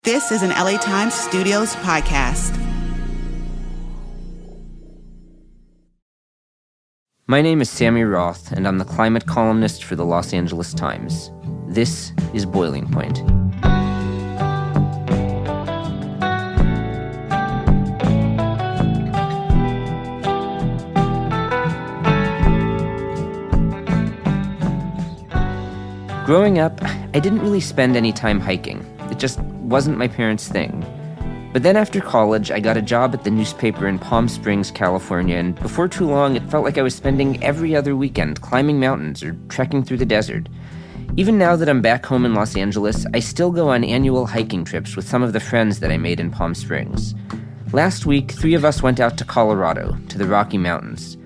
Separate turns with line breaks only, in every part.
This is an LA Times Studios podcast.
My name is Sammy Roth, and I'm the climate columnist for the Los Angeles Times. This is Boiling Point. Growing up, I didn't really spend any time hiking. It just wasn't my parents' thing. But then after college, I got a job at the newspaper in Palm Springs, California, and before too long, it felt like I was spending every other weekend climbing mountains or trekking through the desert. Even now that I'm back home in Los Angeles, I still go on annual hiking trips with some of the friends that I made in Palm Springs. Last week, 3 of us went out to Colorado, to the Rocky Mountains.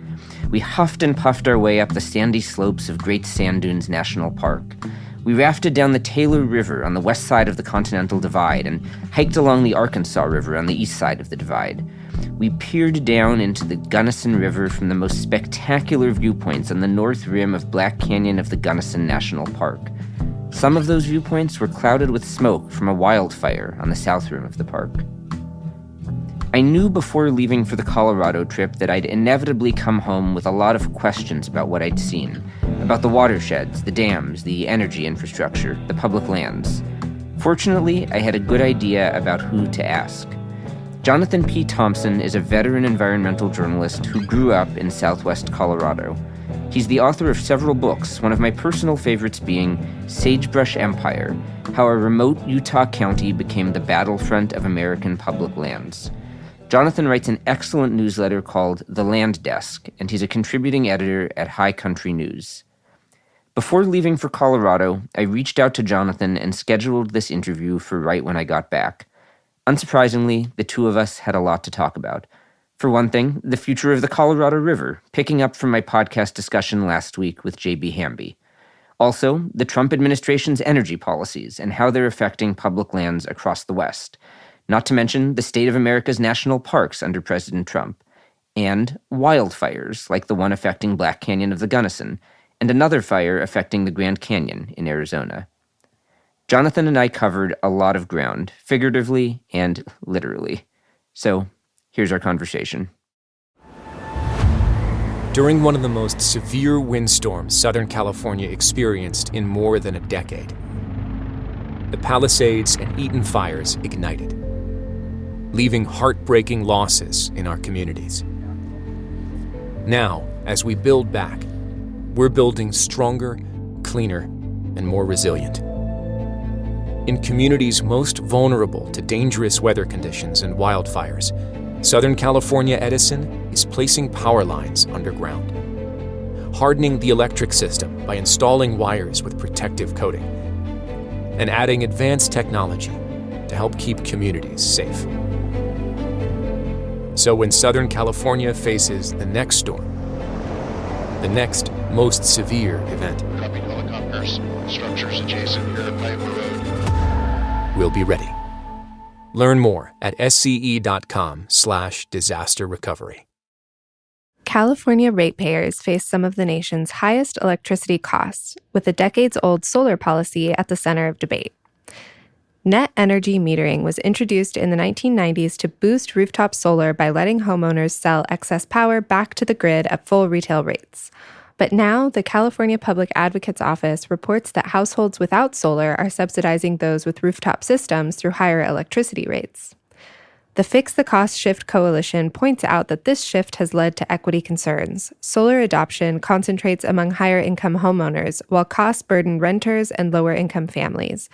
We huffed and puffed our way up the sandy slopes of Great Sand Dunes National Park. We rafted down the Taylor River on the west side of the Continental Divide and hiked along the Arkansas River on the east side of the divide. We peered down into the Gunnison River from the most spectacular viewpoints on the north rim of Black Canyon of the Gunnison National Park. Some of those viewpoints were clouded with smoke from a wildfire on the south rim of the park. I knew before leaving for the Colorado trip that I'd inevitably come home with a lot of questions about what I'd seen, about the watersheds, the dams, the energy infrastructure, the public lands. Fortunately, I had a good idea about who to ask. Jonathan P. Thompson is a veteran environmental journalist who grew up in southwest Colorado. He's the author of several books, one of my personal favorites being Sagebrush Empire: How a Remote Utah County Became the Battlefront of American Public Lands. Jonathan writes an excellent newsletter called The Land Desk, and he's a contributing editor at High Country News. Before leaving for Colorado, I reached out to Jonathan and scheduled this interview for right when I got back. Unsurprisingly, the two of us had a lot to talk about. For one thing, the future of the Colorado River, picking up from my podcast discussion last week with J.B. Hamby. Also, the Trump administration's energy policies and how they're affecting public lands across the West. Not to mention the state of America's national parks under President Trump, and wildfires like the one affecting Black Canyon of the Gunnison, and another fire affecting the Grand Canyon in Arizona. Jonathan and I covered a lot of ground, figuratively and literally. So, here's our conversation.
During one of the most severe windstorms Southern California experienced in more than a decade, the Palisades and Eaton fires ignited, leaving heartbreaking losses in our communities. Now, as we build back, we're building stronger, cleaner, and more resilient. In communities most vulnerable to dangerous weather conditions and wildfires, Southern California Edison is placing power lines underground, hardening the electric system by installing wires with protective coating, and adding advanced technology to help keep communities safe. So when Southern California faces the next storm, the next most severe event,
Copy helicopters, structures adjacent here to Plateau Road.
We'll be ready. Learn more at sce.com/disaster recovery.
California ratepayers face some of the nation's highest electricity costs, with a decades-old solar policy at the center of debate. Net energy metering was introduced in the 1990s to boost rooftop solar by letting homeowners sell excess power back to the grid at full retail rates. But now, the California Public Advocate's Office reports that households without solar are subsidizing those with rooftop systems through higher electricity rates. The Fix the Cost Shift Coalition points out that this shift has led to equity concerns. Solar adoption concentrates among higher-income homeowners, while costs burden renters and lower-income families.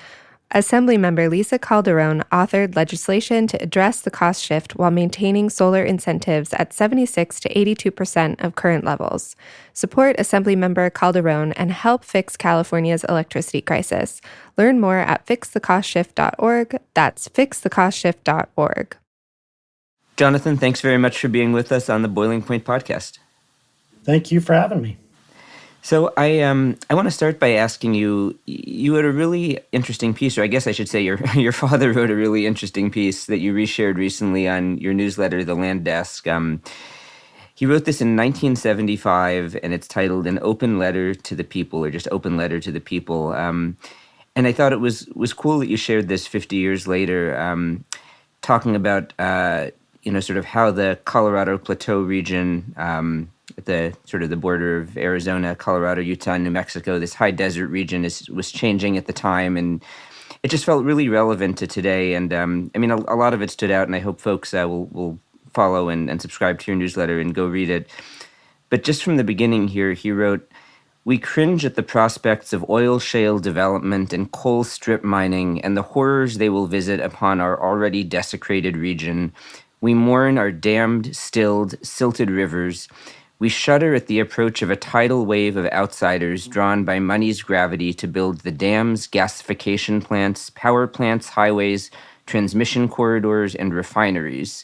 Assemblymember Lisa Calderon authored legislation to address the cost shift while maintaining solar incentives at 76 to 82% of current levels. Support Assemblymember Calderon and help fix California's electricity crisis. Learn more at fixthecostshift.org. That's fixthecostshift.org.
Jonathan, thanks very much for being with us on the Boiling Point podcast.
Thank you for having me.
So I want to start by asking you, you had a really interesting piece, or I guess I should say your father wrote a really interesting piece that you reshared recently on your newsletter, The Land Desk. He wrote this in 1975, and it's titled An Open Letter to the People, or just Open Letter to the People. And I thought it was cool that you shared this 50 years later, talking about sort of how the Colorado Plateau region, at the sort of the border of Arizona, Colorado, Utah, New Mexico, this high desert region was changing at the time, and it just felt really relevant to today. And a lot of it stood out, and I hope folks will follow and subscribe to your newsletter and go read it. But just from the beginning here, he wrote, "We cringe at the prospects of oil shale development and coal strip mining and the horrors they will visit upon our already desecrated region. We mourn our dammed, stilled, silted rivers. We shudder at the approach of a tidal wave of outsiders drawn by money's gravity to build the dams, gasification plants, power plants, highways, transmission corridors, and refineries.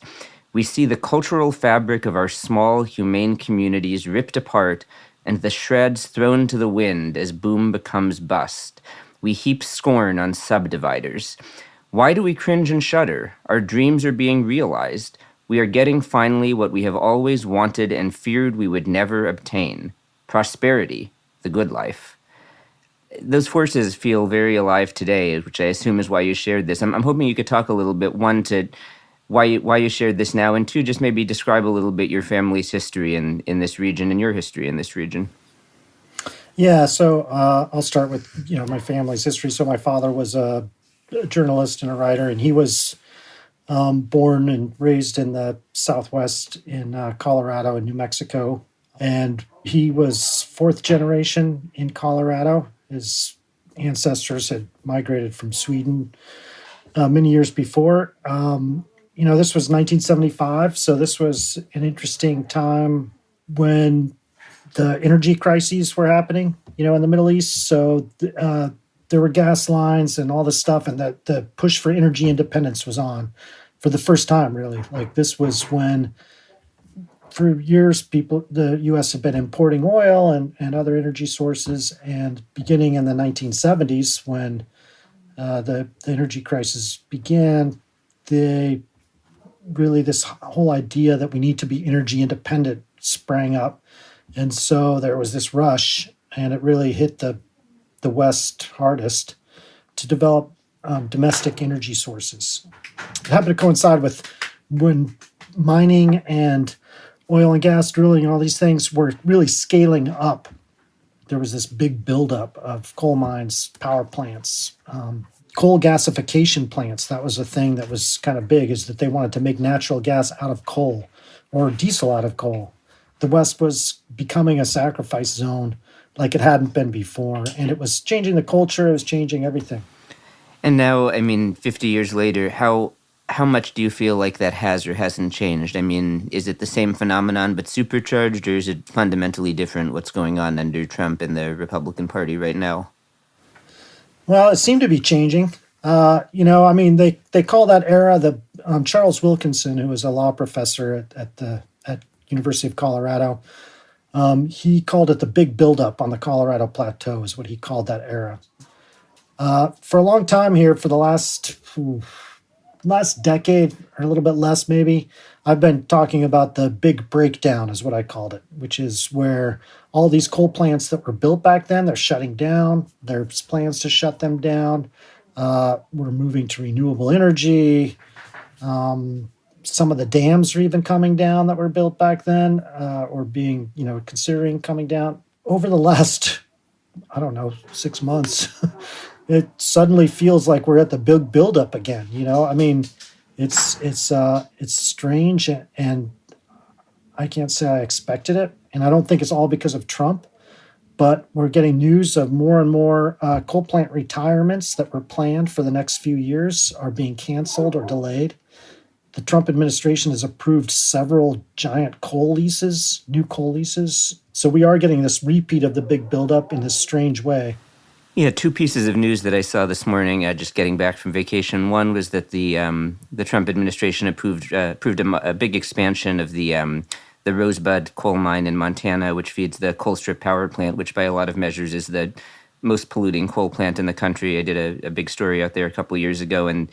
We see the cultural fabric of our small, humane communities ripped apart and the shreds thrown to the wind as boom becomes bust. We heap scorn on subdividers. Why do we cringe and shudder? Our dreams are being realized. We are getting finally what we have always wanted and feared we would never obtain. Prosperity, the good life." Those forces feel very alive today, which I assume is why you shared this. I'm hoping you could talk a little bit, one, to why you shared this now, and two, just maybe describe a little bit your family's history in this region and your history in this region.
Yeah, so I'll start with my family's history. So my father was a journalist and a writer, and he was born and raised in the Southwest in Colorado and New Mexico, and he was fourth generation in Colorado. His ancestors had migrated from Sweden many years before. This was 1975, so this was an interesting time when the energy crises were happening, in the Middle East. So there were gas lines and all this stuff, and the push for energy independence was on for the first time, really. Like, this was when, for years, the U.S. had been importing oil and other energy sources, and beginning in the 1970s, when the energy crisis began, this whole idea that we need to be energy independent sprang up. And so there was this rush, and it really hit the West hardest, to develop domestic energy sources. It happened to coincide with when mining and oil and gas drilling and all these things were really scaling up. There was this big buildup of coal mines, power plants, coal gasification plants. That was a thing that was kind of big, is that they wanted to make natural gas out of coal or diesel out of coal. The West was becoming a sacrifice zone like it hadn't been before, and it was changing the culture, it was changing everything.
And now, 50 years later, how much do you feel like that has or hasn't changed? Is it the same phenomenon but supercharged, or is it fundamentally different what's going on under Trump and the Republican Party right now?
Well, it seemed to be changing. They call that era Charles Wilkinson, who was a law professor at University of Colorado. He called it the big buildup on the Colorado Plateau, is what he called that era. For a long time here, for the last decade, or a little bit less maybe, I've been talking about the big breakdown, is what I called it, which is where all these coal plants that were built back then, they're shutting down. There's plans to shut them down. We're moving to renewable energy. Some of the dams are even coming down that were built back then, or being, considering coming down. Over the last, 6 months, it suddenly feels like we're at the big buildup again. It's strange, and I can't say I expected it, and I don't think it's all because of Trump. But we're getting news of more and more coal plant retirements that were planned for the next few years are being canceled or delayed. The Trump administration has approved several giant new coal leases. So we are getting this repeat of the big buildup in this strange way.
Yeah, two pieces of news that I saw this morning, just getting back from vacation. One was that the Trump administration approved a big expansion of the Rosebud coal mine in Montana, which feeds the Colstrip power plant, which by a lot of measures is the most polluting coal plant in the country. I did a big story out there a couple of years ago. And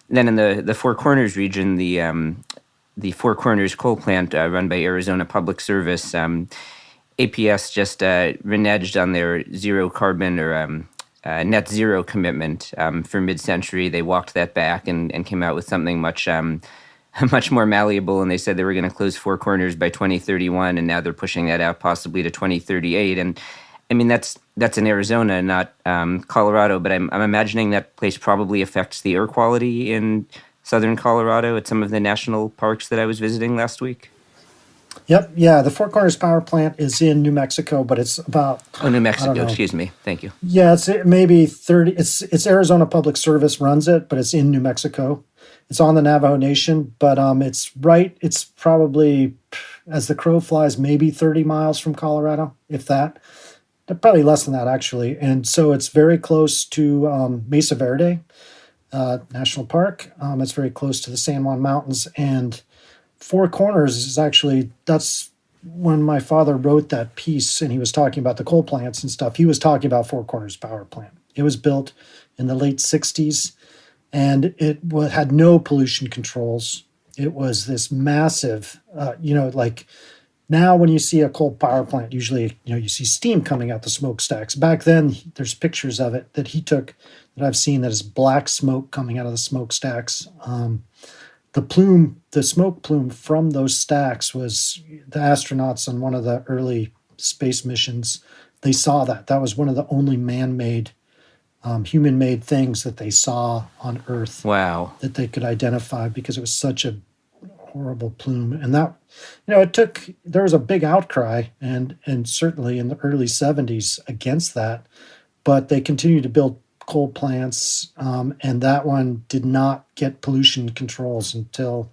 then in the Four Corners region, the Four Corners coal plant run by Arizona Public Service, APS just reneged on their zero carbon or net zero commitment for mid-century. They walked that back and came out with something much much more malleable. And they said they were going to close Four Corners by 2031, and now they're pushing that out possibly to 2038. And I mean, that's in Arizona, not Colorado, but I'm imagining that place probably affects the air quality in southern Colorado at some of the national parks that I was visiting last week.
Yep. Yeah. The Four Corners Power Plant is in New Mexico, but it's about
New Mexico. Excuse me. Thank you.
Yeah, it's maybe 30. It's Arizona Public Service runs it, but it's in New Mexico. It's on the Navajo Nation, but it's right. It's probably, as the crow flies, maybe 30 miles from Colorado, if that. Probably less than that, actually. And so it's very close to Mesa Verde National Park. It's very close to the San Juan Mountains, and Four Corners is actually, that's when my father wrote that piece and he was talking about the coal plants and stuff. He was talking about Four Corners Power Plant. It was built in the late 60s, and it had no pollution controls. It was this massive, like now when you see a coal power plant, usually, you see steam coming out the smokestacks. Back then, there's pictures of it that he took that I've seen that is black smoke coming out of the smokestacks. The smoke plume from those stacks was the astronauts on one of the early space missions. They saw that. That was one of the only man-made, human-made things that they saw on Earth.
Wow.
That they could identify because it was such a horrible plume. And that, there was a big outcry and certainly in the early 70s against that, but they continued to build coal plants, and that one did not get pollution controls until,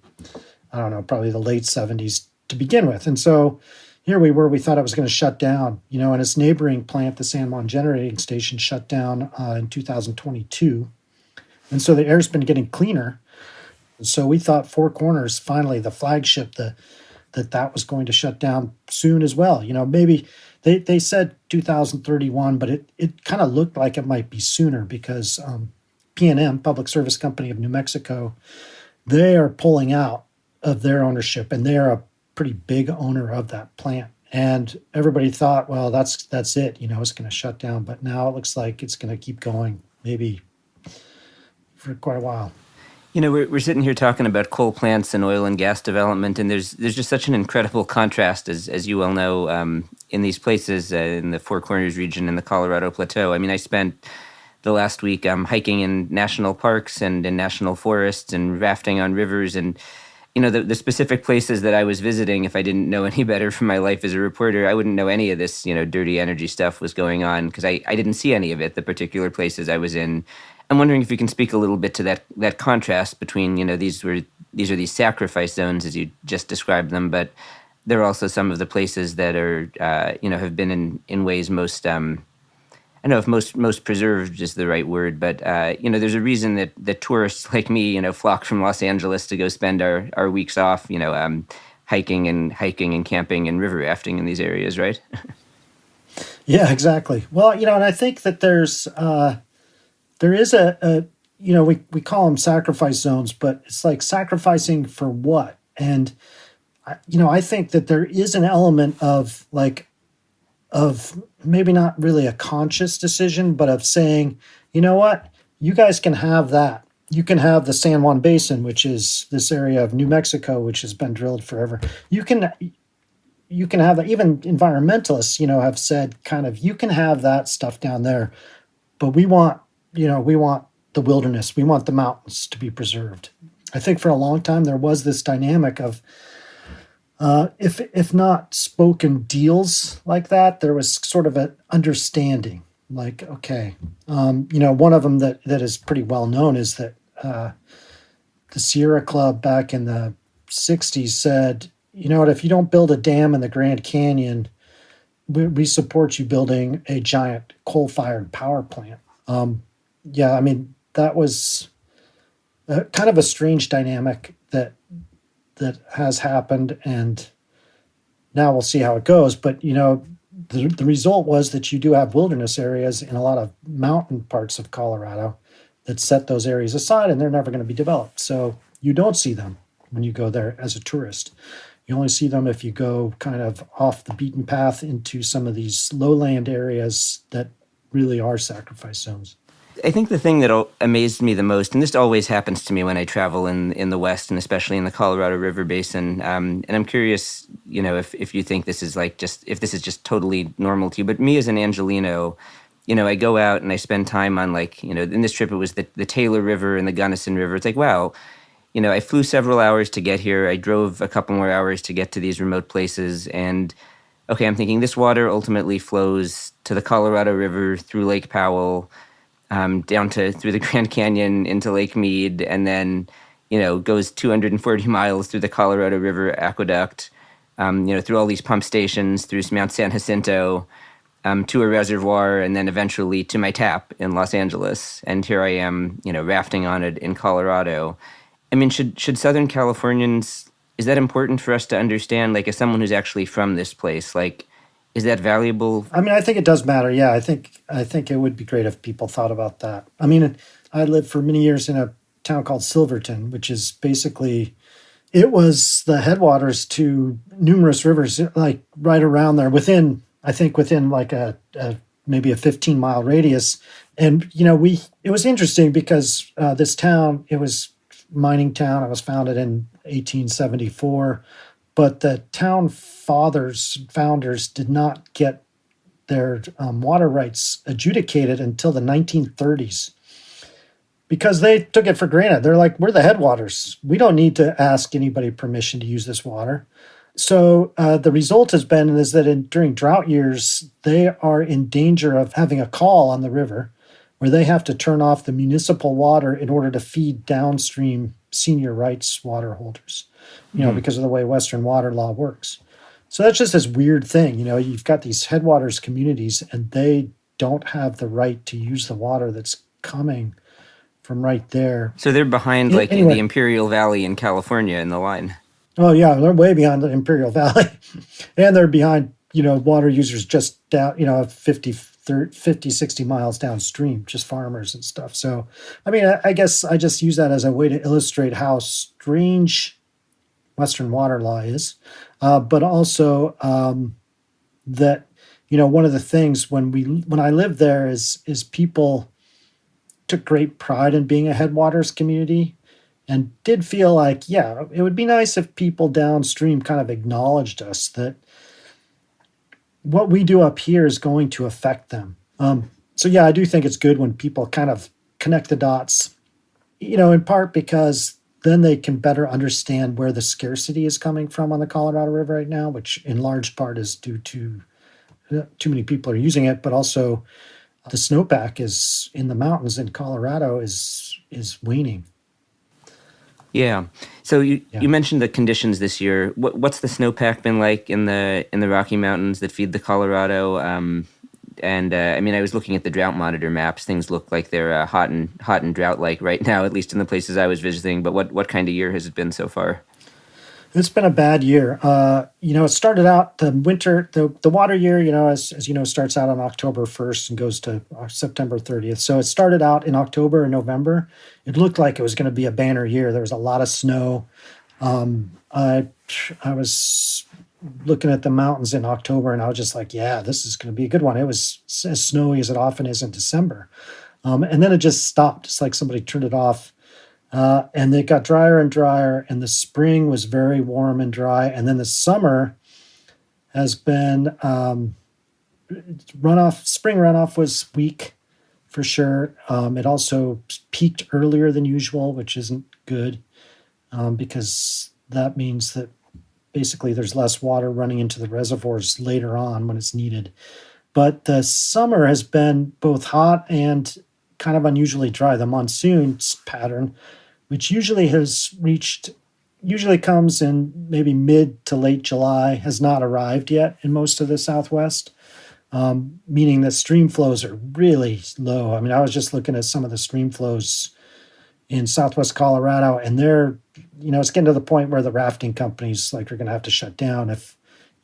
I don't know, probably the late 70s to begin with. And so here we were, we thought it was going to shut down, and its neighboring plant, the San Juan Generating Station, shut down in 2022. And so the air's been getting cleaner. So we thought Four Corners, finally, the flagship, that was going to shut down soon as well. Maybe they said 2031, but it kind of looked like it might be sooner because P&M, Public Service Company of New Mexico, they are pulling out of their ownership, and they are a pretty big owner of that plant. And everybody thought, well, that's it. It's going to shut down. But now it looks like it's going to keep going, maybe for quite a while.
We're sitting here talking about coal plants and oil and gas development, and there's just such an incredible contrast, as you well know, in these places in the Four Corners region in the Colorado Plateau. I mean, I spent the last week hiking in national parks and in national forests and rafting on rivers, and the specific places that I was visiting, if I didn't know any better from my life as a reporter, I wouldn't know any of this, dirty energy stuff was going on because I didn't see any of it, the particular places I was in. I'm wondering if you can speak a little bit to that contrast between, these are these sacrifice zones as you just described them, but there are also some of the places that are, have been in ways most, I don't know if most preserved is the right word, but, there's a reason that tourists like me, flock from Los Angeles to go spend our weeks off, hiking and camping and river rafting in these areas, right?
Yeah, exactly. Well, and I think that there is we call them sacrifice zones, but it's like sacrificing for what? And, I think that there is an element of maybe not really a conscious decision, but of saying, you know what, you guys can have that. You can have the San Juan Basin, which is this area of New Mexico, which has been drilled forever. You can have that. Even environmentalists, have said you can have that stuff down there, but we want the wilderness. We want the mountains to be preserved. I think for a long time there was this dynamic of, if not spoken deals like that, there was sort of an understanding. Like, okay, one of them that is pretty well known is that the Sierra Club back in the 60s said, if you don't build a dam in the Grand Canyon, we support you building a giant coal-fired power plant. That was kind of a strange dynamic that has happened, and now we'll see how it goes. But, the result was that you do have wilderness areas in a lot of mountain parts of Colorado that set those areas aside, and they're never going to be developed. So you don't see them when you go there as a tourist. You only see them if you go kind of off the beaten path into some of these lowland areas that really are sacrifice zones.
I think the thing that amazed me the most, and this always happens to me when I travel in the West and especially in the Colorado River Basin, and I'm curious, if you think this is if this is just totally normal to you, but me as an Angelino, I go out and I spend time on in this trip it was the Taylor River and the Gunnison River. It's like, wow, I flew several hours to get here. I drove a couple more hours to get to these remote places, and okay, I'm thinking this water ultimately flows to the Colorado River through Lake Powell, down through the Grand Canyon into Lake Mead, and then, goes 240 miles through the Colorado River aqueduct, through all these pump stations, through Mount San Jacinto, to a reservoir, and then eventually to my tap in Los Angeles. And here I am, rafting on it in Colorado. I mean, should Southern Californians, is that important for us to understand, as someone who's actually from this place, is that valuable?
I mean, I think it does matter. Yeah, I think it would be great if people thought about that. I mean, I lived for many years in a town called Silverton, which is basically, it was the headwaters to numerous rivers, right around there, within maybe a 15-mile radius. And, it was interesting because this town, it was mining town. It was founded in 1874. But the town founders did not get their water rights adjudicated until the 1930s because they took it for granted. They're like, we're the headwaters. We don't need to ask anybody permission to use this water. So the result has been is that during drought years, they are in danger of having a call on the river where they have to turn off the municipal water in order to feed downstream senior rights water holders, because of the way Western water law works. So that's just this weird thing. You've got these headwaters communities and they don't have the right to use the water that's coming from right there.
So they're behind
anyway,
the Imperial Valley in California in the line.
Oh yeah, they're way behind the Imperial Valley. And they're behind, water users just down, 50, 60 miles downstream, just farmers and stuff. So, I mean, I guess I just use that as a way to illustrate how strange Western water law is. But also that, one of the things when I lived there is people took great pride in being a headwaters community and did feel like, yeah, it would be nice if people downstream kind of acknowledged us that what we do up here is going to affect them. So yeah, I do think it's good when people kind of connect the dots, in part because then they can better understand where the scarcity is coming from on the Colorado River right now, which in large part is due to too many people are using it, but also the snowpack is in the mountains in Colorado is waning.
Yeah. So you mentioned the conditions this year. What's the snowpack been like in the Rocky Mountains that feed the Colorado? I mean, I was looking at the drought monitor maps. Things look like they're hot and drought-like right now, at least in the places I was visiting. But what kind of year has it been so far?
It's been a bad year. It started out the winter, the water year, as you know, starts out on October 1st and goes to September 30th. So it started out in October and November. It looked like it was going to be a banner year. There was a lot of snow. I was looking at the mountains in October and I was just like, yeah, this is going to be a good one. It was as snowy as it often is in December. And then it just stopped. It's like somebody turned it off. And it got drier and drier, and the spring was very warm and dry. And then the summer has been spring runoff was weak for sure. It also peaked earlier than usual, which isn't good because that means that basically there's less water running into the reservoirs later on when it's needed. But the summer has been both hot and kind of unusually dry. The monsoon pattern, which usually comes in maybe mid to late July, has not arrived yet in most of the Southwest, meaning that stream flows are really low. I mean, I was just looking at some of the stream flows in Southwest Colorado, and they're, it's getting to the point where the rafting companies are going to have to shut down if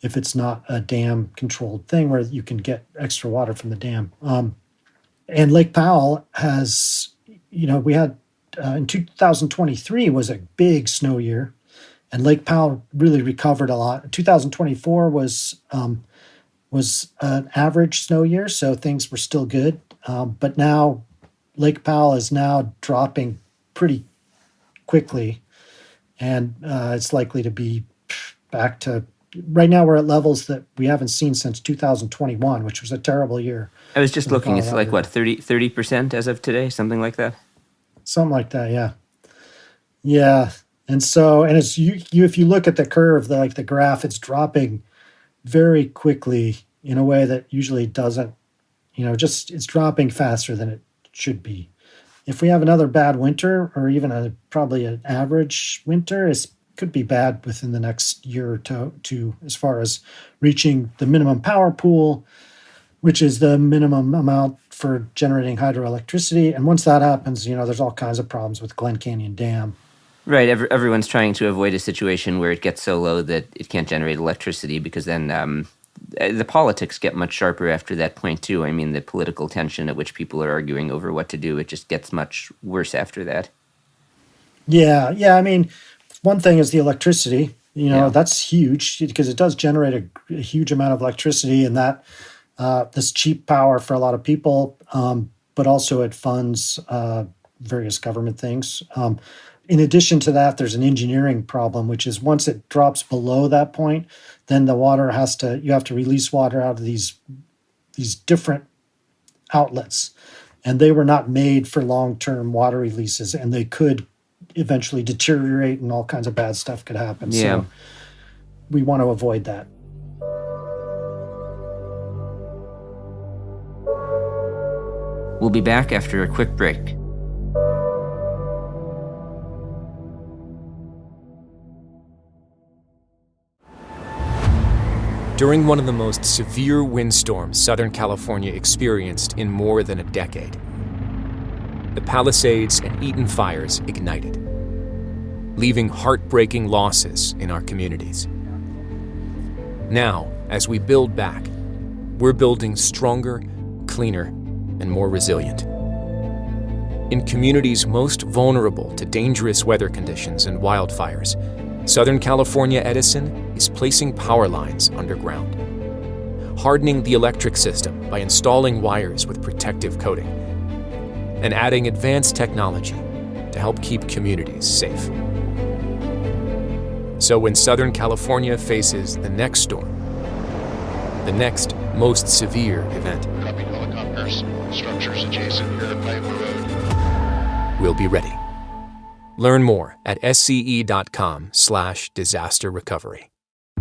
it's not a dam controlled thing where you can get extra water from the dam. And Lake Powell has, we had in 2023 was a big snow year, and Lake Powell really recovered a lot. 2024 was was an average snow year, so things were still good. But now Lake Powell is now dropping pretty quickly, and it's likely to be back to, right now we're at levels that we haven't seen since 2021, which was a terrible year.
I was just looking, it's like,
Colorado.
what, 30% as of today, something like that?
Something like that, yeah. Yeah. And so, and it's you if you look at the curve, the graph, it's dropping very quickly in a way that usually doesn't, just it's dropping faster than it should be. If we have another bad winter, or even probably an average winter, it could be bad within the next year or two, as far as reaching the minimum power pool, which is the minimum amount for generating hydroelectricity. And once that happens, there's all kinds of problems with Glen Canyon Dam.
Right, everyone's trying to avoid a situation where it gets so low that it can't generate electricity, because then the politics get much sharper after that point, too. I mean, the political tension at which people are arguing over what to do, it just gets much worse after that.
Yeah. I mean, one thing is the electricity. That's huge, because it does generate a huge amount of electricity, and that this cheap power for a lot of people, but also it funds various government things. In addition to that, there's an engineering problem, which is once it drops below that point, then the water you have to release water out of these different outlets. And they were not made for long-term water releases, and they could eventually deteriorate, and all kinds of bad stuff could happen.
Yeah.
So we want to avoid that.
We'll be back after a quick break.
During one of the most severe windstorms Southern California experienced in more than a decade, the Palisades and Eaton fires ignited, leaving heartbreaking losses in our communities. Now, as we build back, we're building stronger, cleaner, and more resilient. In communities most vulnerable to dangerous weather conditions and wildfires, Southern California Edison is placing power lines underground, hardening the electric system by installing wires with protective coating, and adding advanced technology to help keep communities safe. So when Southern California faces the next storm, the next most severe event,
Copy helicopters. Structures adjacent here to Plateau Road.
we'll be ready. Learn more at sce.com/disaster recovery.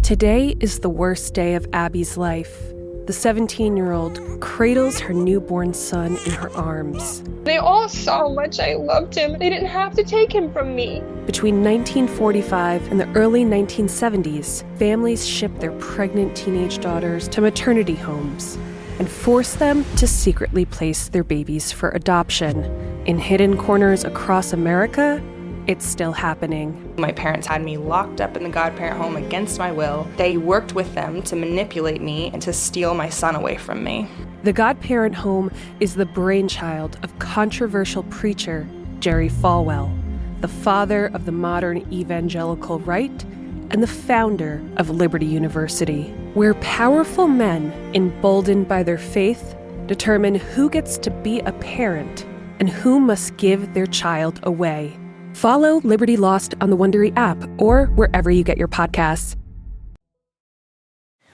Today is the worst day of Abby's life. The 17-year-old cradles her newborn son in her arms.
They all saw how much I loved him. They didn't have to take him from me.
Between 1945 and the early 1970s, families shipped their pregnant teenage daughters to maternity homes and forced them to secretly place their babies for adoption. In hidden corners across America, it's still happening.
My parents had me locked up in the godparent home against my will. They worked with them to manipulate me and to steal my son away from me.
The godparent home is the brainchild of controversial preacher Jerry Falwell, the father of the modern evangelical right and the founder of Liberty University, where powerful men, emboldened by their faith, determine who gets to be a parent and who must give their child away. Follow Liberty Lost on the Wondery app or wherever you get your podcasts.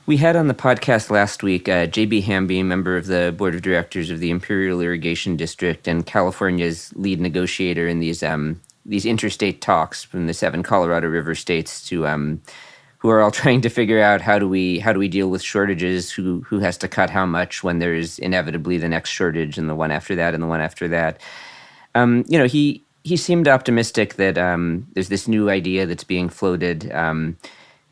We had on the podcast last week J.B. Hamby, member of the board of directors of the Imperial Irrigation District and California's lead negotiator in these interstate talks from the 7 Colorado River states who are all trying to figure out how do we deal with shortages, who has to cut how much when there's inevitably the next shortage and the one after that and the one after that. He seemed optimistic that there's this new idea that's being floated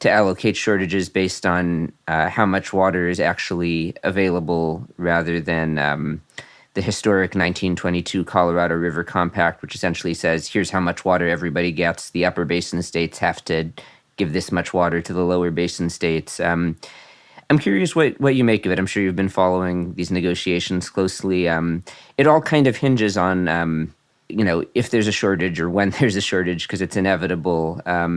to allocate shortages based on how much water is actually available rather than the historic 1922 Colorado River Compact, which essentially says, here's how much water everybody gets. The upper basin states have to give this much water to the lower basin states. I'm curious what you make of it. I'm sure you've been following these negotiations closely. It all kind of hinges on if there's a shortage or when there's a shortage, because it's inevitable. How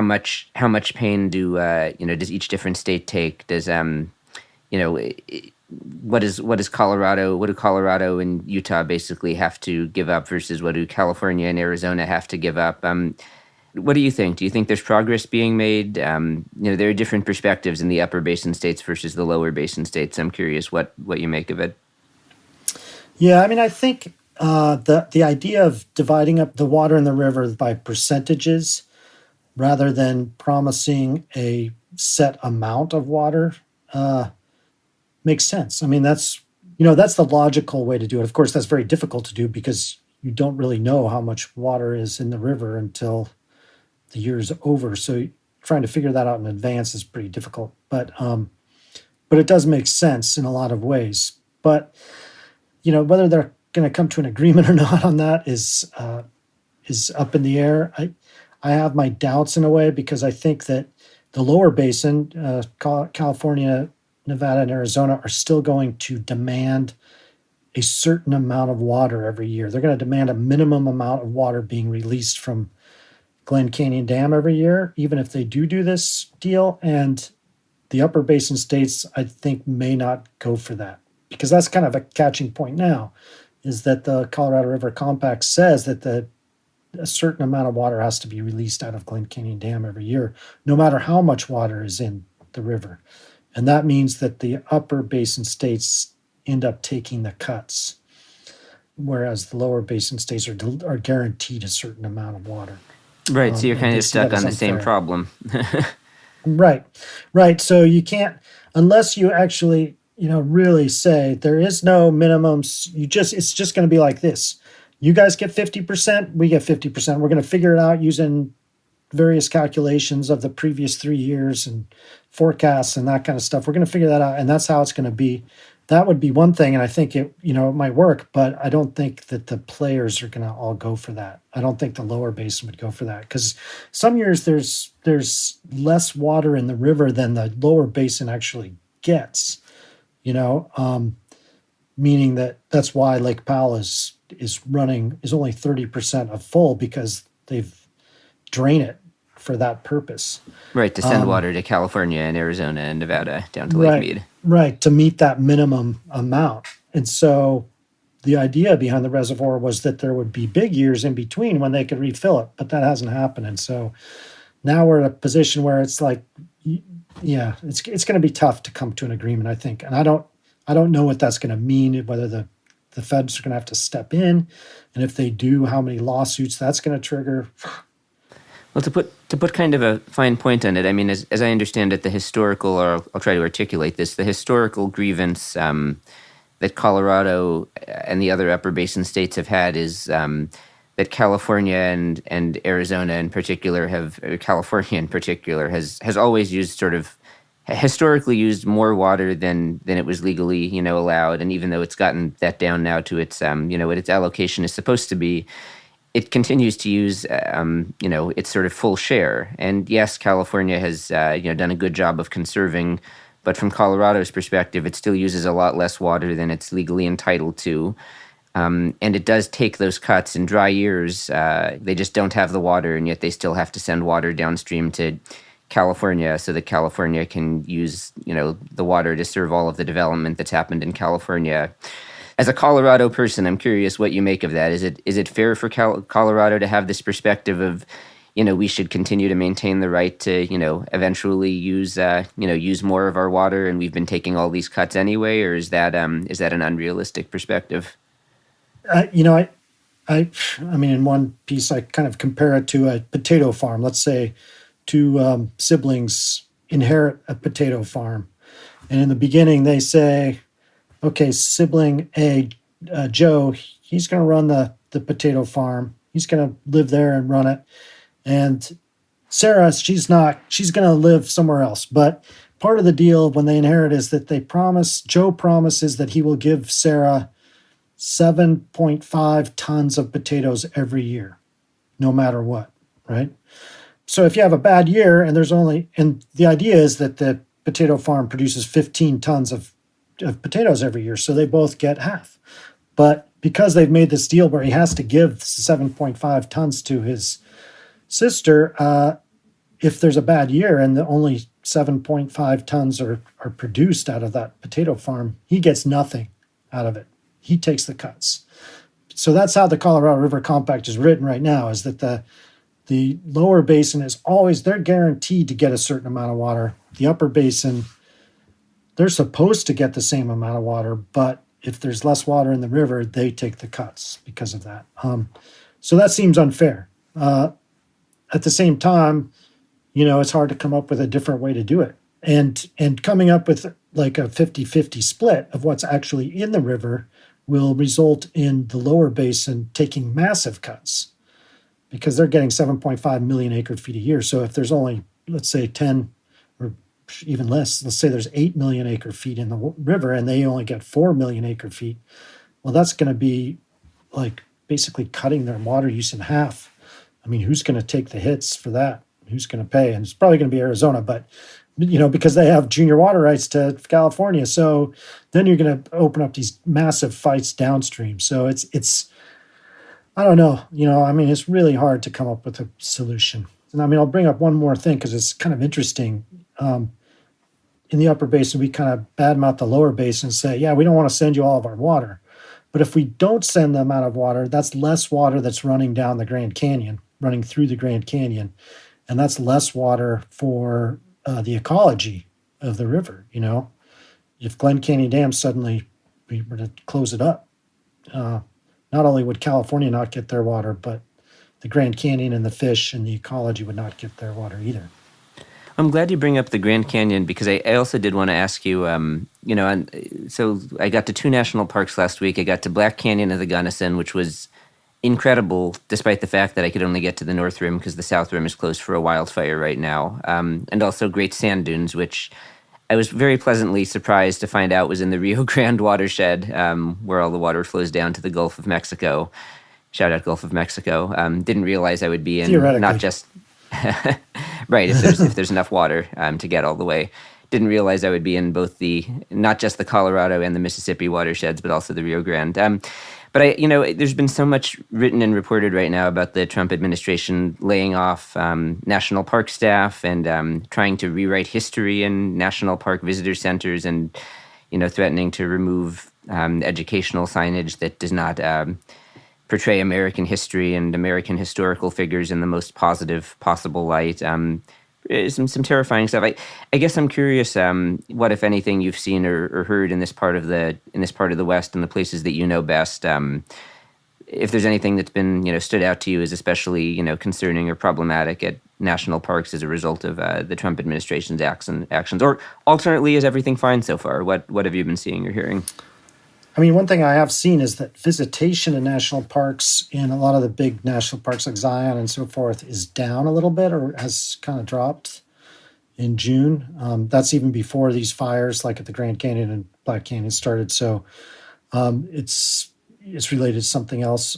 much pain does each different state take? Does what do Colorado and Utah basically have to give up versus what do California and Arizona have to give up? What do you think? Do you think there's progress being made? There are different perspectives in the upper basin states versus the lower basin states. I'm curious what you make of it.
Yeah, I mean, I think the idea of dividing up the water in the river by percentages rather than promising a set amount of water makes sense. I mean, that's the logical way to do it. Of course, that's very difficult to do because you don't really know how much water is in the river until the year's over. So trying to figure that out in advance is pretty difficult. But it does make sense in a lot of ways. But whether they're going to come to an agreement or not on that is up in the air. I have my doubts in a way because I think that the lower basin, California, Nevada, and Arizona, are still going to demand a certain amount of water every year. They're going to demand a minimum amount of water being released from Glen Canyon Dam every year, even if they do this deal. And the upper basin states, I think, may not go for that because that's kind of a catching point now, is that the Colorado River Compact says that a certain amount of water has to be released out of Glen Canyon Dam every year, no matter how much water is in the river. And that means that the upper basin states end up taking the cuts, whereas the lower basin states are guaranteed a certain amount of water.
Right, so you're kind of stuck on the same problem.
Right. So you can't, unless you actually, really say there is no minimums. It's just going to be like this. You guys get 50%, we get 50%. We're going to figure it out using various calculations of the previous 3 years and forecasts and that kind of stuff. We're going to figure that out, and that's how it's going to be. That would be one thing, and I think it might work, but I don't think that the players are going to all go for that. I don't think the lower basin would go for that because some years there's less water in the river than the lower basin actually gets. Meaning that's why Lake Powell is only 30% of full because they've drained it for that purpose.
Right, to send water to California and Arizona and Nevada down to Lake Mead.
Right, to meet that minimum amount. And so the idea behind the reservoir was that there would be big years in between when they could refill it, but that hasn't happened. And so now we're in a position where it's like, yeah, it's going to be tough to come to an agreement, I think. And I don't know what that's going to mean, whether the feds are going to have to step in, and if they do, how many lawsuits that's going to trigger.
Well, to put kind of a fine point on it, I mean, as I understand it, the historical, or I'll try to articulate this, the historical grievance that Colorado and the other upper basin states have had is that California and Arizona in particular California in particular has always used historically used more water than it was legally, allowed. And even though it's gotten that down now to its, what its allocation is supposed to be, it continues to use, its sort of full share. And yes, California has, done a good job of conserving, but from Colorado's perspective, it still uses a lot less water than it's legally entitled to. And it does take those cuts in dry years. They just don't have the water, and yet they still have to send water downstream to California so that California can use, the water to serve all of the development that's happened in California. As a Colorado person, I'm curious what you make of that. Is it fair for Colorado to have this perspective of, we should continue to maintain the right to, eventually use more of our water, and we've been taking all these cuts anyway, or is that an unrealistic perspective?
I mean, in one piece, I kind of compare it to a potato farm. Let's say two siblings inherit a potato farm, and in the beginning, they say, okay, sibling A, Joe, he's going to run the potato farm. He's going to live there and run it. And Sarah, she's not. She's going to live somewhere else. But part of the deal when they inherit is that Joe promises that he will give Sarah 7.5 tons of potatoes every year, no matter what, right? So if you have a bad year and the idea is that the potato farm produces 15 tons of potatoes every year, so they both get half. But because they've made this deal where he has to give 7.5 tons to his sister, if there's a bad year and the only 7.5 tons are produced out of that potato farm, he gets nothing out of it. He takes the cuts. So that's how the Colorado River Compact is written right now, is that the lower basin is always, they're guaranteed to get a certain amount of water. The upper basin, they're supposed to get the same amount of water, but if there's less water in the river, they take the cuts because of that. So that seems unfair. At the same time, it's hard to come up with a different way to do it. And coming up with like a 50-50 split of what's actually in the river will result in the lower basin taking massive cuts because they're getting 7.5 million acre feet a year. So if there's only, let's say 10 or even less, let's say there's 8 million acre feet in the river and they only get 4 million acre feet, well, that's going to be like basically cutting their water use in half. I mean, who's going to take the hits for that? Who's going to pay? And it's probably going to be Arizona, but because they have junior water rights to California. So then you're going to open up these massive fights downstream. So it's I don't know, it's really hard to come up with a solution. And I'll bring up one more thing because it's kind of interesting. In the upper basin, we kind of badmouth the lower basin and say, yeah, we don't want to send you all of our water. But if we don't send them out of water, that's less water that's running down the Grand Canyon, running through the Grand Canyon. And that's less water for the ecology of the river. If Glen Canyon Dam suddenly we were to close it up, not only would California not get their water, but the Grand Canyon and the fish and the ecology would not get their water either.
I'm glad you bring up the Grand Canyon because I also did want to ask you, so I got to 2 national parks last week. I got to Black Canyon of the Gunnison, which was incredible, despite the fact that I could only get to the North Rim because the South Rim is closed for a wildfire right now. And also Great Sand Dunes, which I was very pleasantly surprised to find out was in the Rio Grande watershed, where all the water flows down to the Gulf of Mexico. Shout out Gulf of Mexico. Didn't realize I would be in not just right if there's enough water to get all the way. Didn't realize I would be in both not just the Colorado and the Mississippi watersheds, but also the Rio Grande. But there's been so much written and reported right now about the Trump administration laying off national park staff and trying to rewrite history in national park visitor centers and, threatening to remove educational signage that does not portray American history and American historical figures in the most positive possible light. Some terrifying stuff. I guess I'm curious what, if anything, you've seen or heard in this part of the West and the places that you know best. If there's anything that's been stood out to you as especially concerning or problematic at national parks as a result of the Trump administration's actions, or alternately, is everything fine so far? What have you been seeing or hearing?
One thing I have seen is that visitation in national parks in a lot of the big national parks like Zion and so forth is down a little bit or has kind of dropped in June. That's even before these fires like at the Grand Canyon and Black Canyon started. So it's related to something else.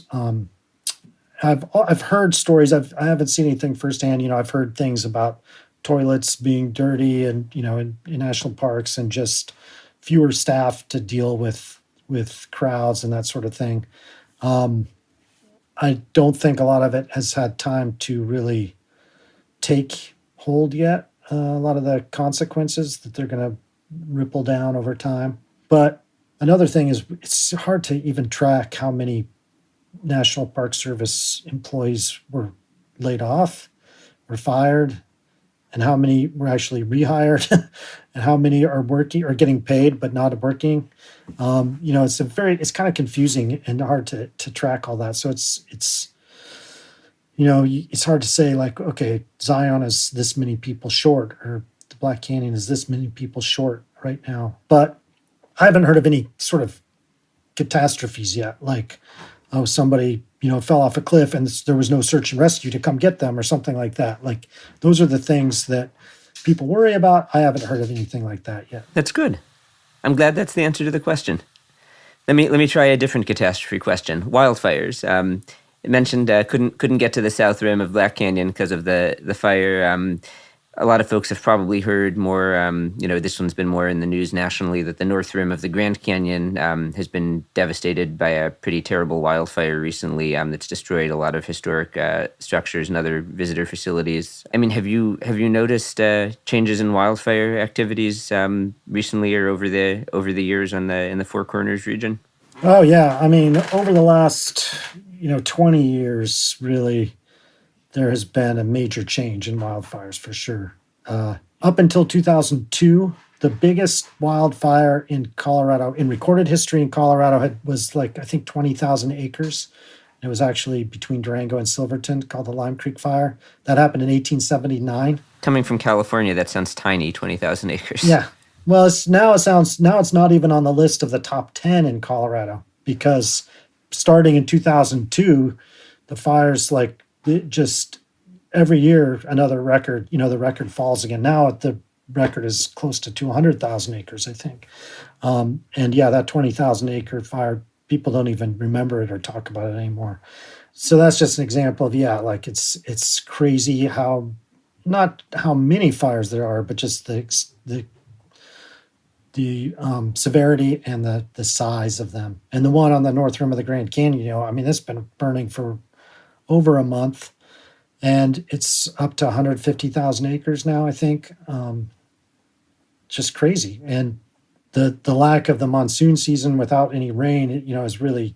I've heard stories. I haven't seen anything firsthand. I've heard things about toilets being dirty and, in national parks and just fewer staff to deal with crowds and that sort of thing. I don't think a lot of it has had time to really take hold yet. A lot of the consequences that they're going to ripple down over time. But another thing is it's hard to even track how many National Park Service employees were laid off, were fired, and how many were actually rehired, and how many are working or getting paid but not working. It's kind of confusing and hard to track all that. So it's hard to say like, okay, Zion is this many people short, or the Black Canyon is this many people short right now. But I haven't heard of any sort of catastrophes yet, like, oh, somebody fell off a cliff and there was no search and rescue to come get them or something like that. Like, those are the things that people worry about. I haven't heard of anything like that yet.
That's good. I'm glad that's the answer to the question. Let me try a different catastrophe question. Wildfires. It mentioned couldn't get to the south rim of Black Canyon because of the fire. a lot of folks have probably heard more, this one's been more in the news nationally, that the north rim of the Grand Canyon has been devastated by a pretty terrible wildfire recently that's destroyed a lot of historic structures and other visitor facilities. I mean, have you noticed changes in wildfire activities recently or over the years in the Four Corners region?
Oh, yeah. I mean, over the last, 20 years, really, there has been a major change in wildfires for sure. Up until 2002, the biggest wildfire in Colorado, in recorded history in Colorado, was I think 20,000 acres. It was actually between Durango and Silverton, called the Lime Creek Fire. That happened in 1879.
Coming from California, that sounds tiny, 20,000 acres.
Yeah. Well, now it's not even on the list of the top 10 in Colorado, because starting in 2002, the fires just every year another record, the record falls again. Now the record is close to 200,000 acres, I think. And yeah, that 20,000 acre fire, people don't even remember it or talk about it anymore. So that's just an example of, it's crazy not how many fires there are, but just the severity and the size of them. And the one on the north rim of the Grand Canyon, it's been burning for over a month, and it's up to 150,000 acres now, I think. Just crazy. And the lack of the monsoon season without any rain, is really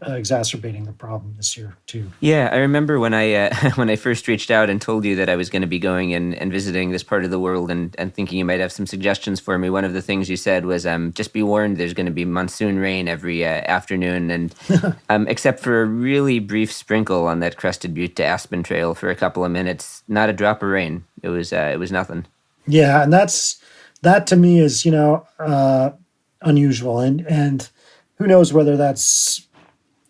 exacerbating the problem this year too.
Yeah, I remember when I when I first reached out and told you that I was going to be going and visiting this part of the world and thinking you might have some suggestions for me. One of the things you said was, just be warned, there's going to be monsoon rain every afternoon, and except for a really brief sprinkle on that Crested Butte to Aspen Trail for a couple of minutes, not a drop of rain. It was nothing.
Yeah, and that to me is unusual, and who knows whether that's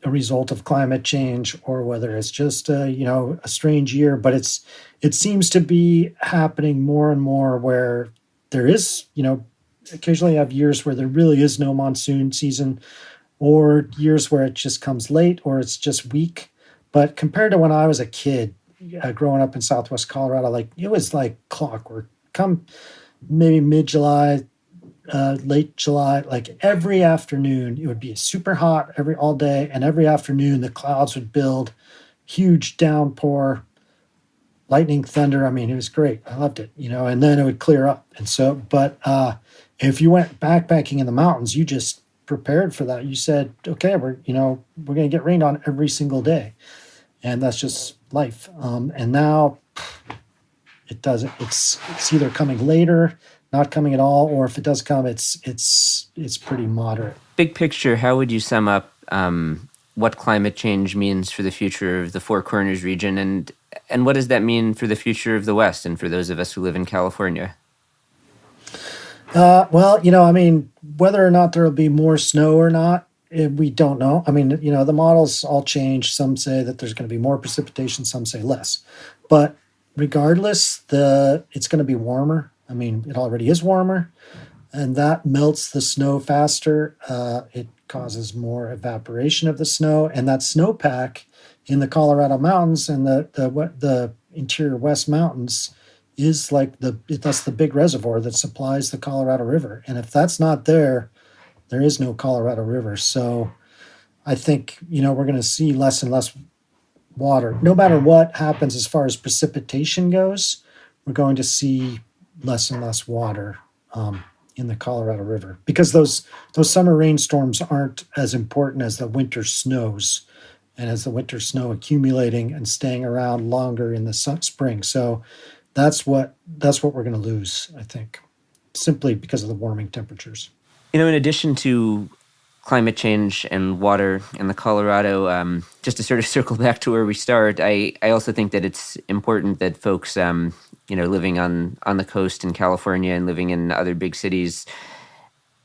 a result of climate change or whether it's just a strange year. But it seems to be happening more and more where there is, occasionally you have years where there really is no monsoon season, or years where it just comes late or it's just weak. But compared to when I was a kid, growing up in Southwest Colorado, it was like clockwork. Come maybe mid-July, late July, every afternoon it would be super hot all day, and every afternoon the clouds would build, huge downpour, lightning, thunder. I mean, it was great. I loved it, and then it would clear up. And so, but if you went backpacking in the mountains, you just prepared for that. You said, okay, we're going to get rained on every single day, and that's just life. And now it doesn't. It's either coming later, not coming at all, or if it does come, it's pretty moderate.
Big picture, how would you sum up what climate change means for the future of the Four Corners region, and what does that mean for the future of the West and for those of us who live in California?
Well, whether or not there will be more snow or not, we don't know. The models all change. Some say that there's going to be more precipitation, some say less. But regardless, it's going to be warmer. It already is warmer, and that melts the snow faster. It causes more evaporation of the snow, and that snowpack in the Colorado mountains and the interior West mountains is that's the big reservoir that supplies the Colorado River. And if that's not there, there is no Colorado River. So I think, we're going to see less and less water. No matter what happens as far as precipitation goes, we're going to see less and less water in the Colorado River, because those summer rainstorms aren't as important as the winter snows, and as the winter snow accumulating and staying around longer in the spring. So that's what we're going to lose, I think, simply because of the warming temperatures.
In addition to climate change and water in the Colorado, just to sort of circle back to where we start, I also think that it's important that folks, living on the coast in California and living in other big cities,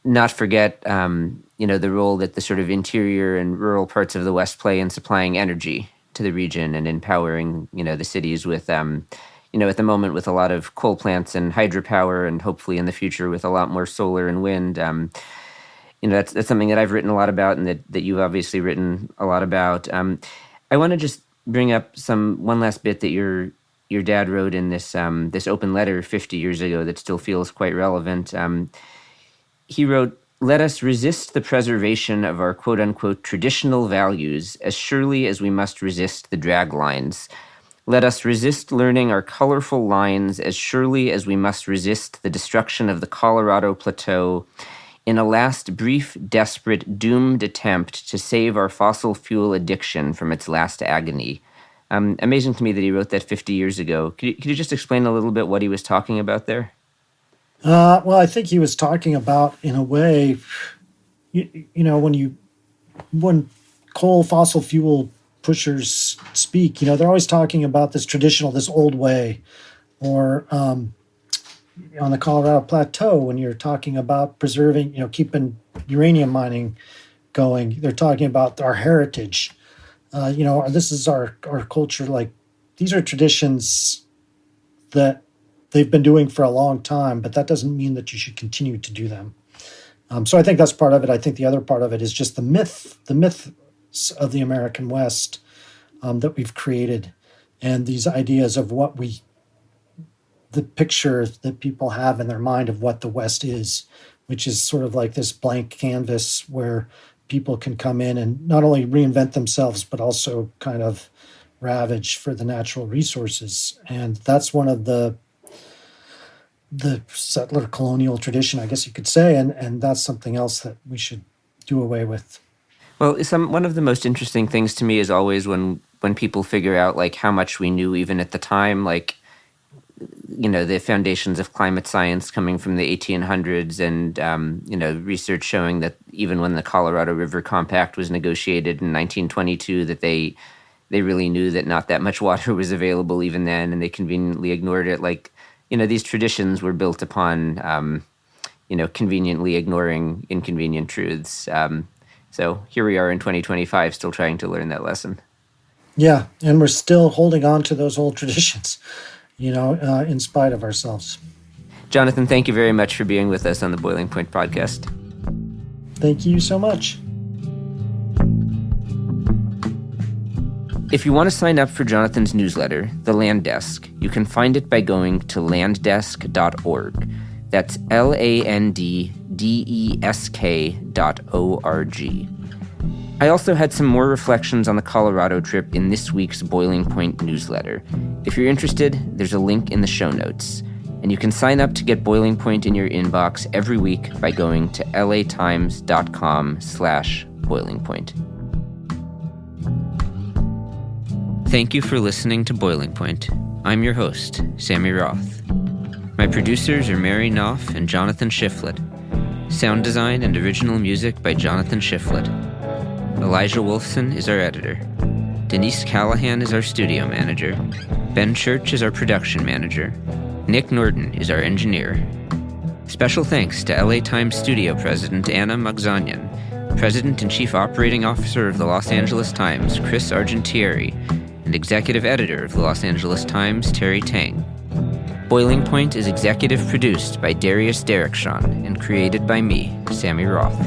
not forget, the role that the sort of interior and rural parts of the West play in supplying energy to the region and empowering, the cities with, at the moment with a lot of coal plants and hydropower, and hopefully in the future with a lot more solar and wind. That's something that I've written a lot about, and that you've obviously written a lot about. I want to just bring up one last bit that you're your dad wrote in this this open letter 50 years ago that still feels quite relevant. He wrote, "Let us resist the preservation of our quote-unquote traditional values as surely as we must resist the drag lines. Let us resist learning our colorful lines as surely as we must resist the destruction of the Colorado Plateau in a last brief, desperate, doomed attempt to save our fossil fuel addiction from its last agony." Amazing to me that he wrote that 50 years ago. Could you just explain a little bit what he was talking about there?
Well, I think he was talking about, in a way, when coal fossil fuel pushers speak, they're always talking about this traditional, this old way, or on the Colorado Plateau, when you're talking about preserving, keeping uranium mining going, they're talking about our heritage. This is our culture. Like, these are traditions that they've been doing for a long time, but that doesn't mean that you should continue to do them. So I think that's part of it. I think the other part of it is just the myths of the American West that we've created, and these ideas of the picture that people have in their mind of what the West is, which is sort of like this blank canvas where people can come in and not only reinvent themselves, but also kind of ravage for the natural resources. And that's one of the settler colonial tradition, I guess you could say, and that's something else that we should do away with.
Well, one of the most interesting things to me is always when people figure out like how much we knew even at the time, like, the foundations of climate science coming from the 1800s and, research showing that even when the Colorado River Compact was negotiated in 1922, that they really knew that not that much water was available even then, and they conveniently ignored it. Like, these traditions were built upon, conveniently ignoring inconvenient truths. So here we are in 2025, still trying to learn that lesson.
Yeah, and we're still holding on to those old traditions, in spite of ourselves.
Jonathan, thank you very much for being with us on the Boiling Point podcast.
Thank you so much.
If you want to sign up for Jonathan's newsletter, The Land Desk, you can find it by going to landdesk.org. That's LANDDESK.org. I also had some more reflections on the Colorado trip in this week's Boiling Point newsletter. If you're interested, there's a link in the show notes. And you can sign up to get Boiling Point in your inbox every week by going to latimes.com/boilingpoint. Thank you for listening to Boiling Point. I'm your host, Sammy Roth. My producers are Mary Knopf and Jonathan Shiflett. Sound design and original music by Jonathan Shiflett. Elijah Wolfson is our editor. Denise Callahan is our studio manager. Ben Church is our production manager. Nick Norton is our engineer. Special thanks to LA Times studio president Anna Magzanian, president and chief operating officer of the Los Angeles Times Chris Argentieri, and executive editor of the Los Angeles Times Terry Tang. Boiling Point is executive produced by Darius Derrickson and created by me, Sammy Roth.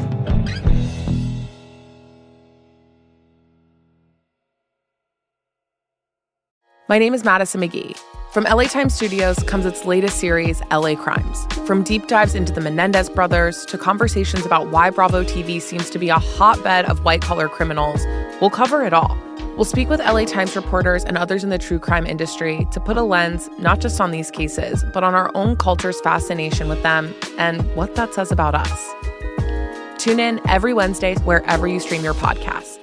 My name is Madison McGee. From LA Times Studios comes its latest series, LA Crimes. From deep dives into the Menendez brothers to conversations about why Bravo TV seems to be a hotbed of white-collar criminals, we'll cover it all. We'll speak with LA Times reporters and others in the true crime industry to put a lens not just on these cases, but on our own culture's fascination with them and what that says about us. Tune in every Wednesday wherever you stream your podcasts.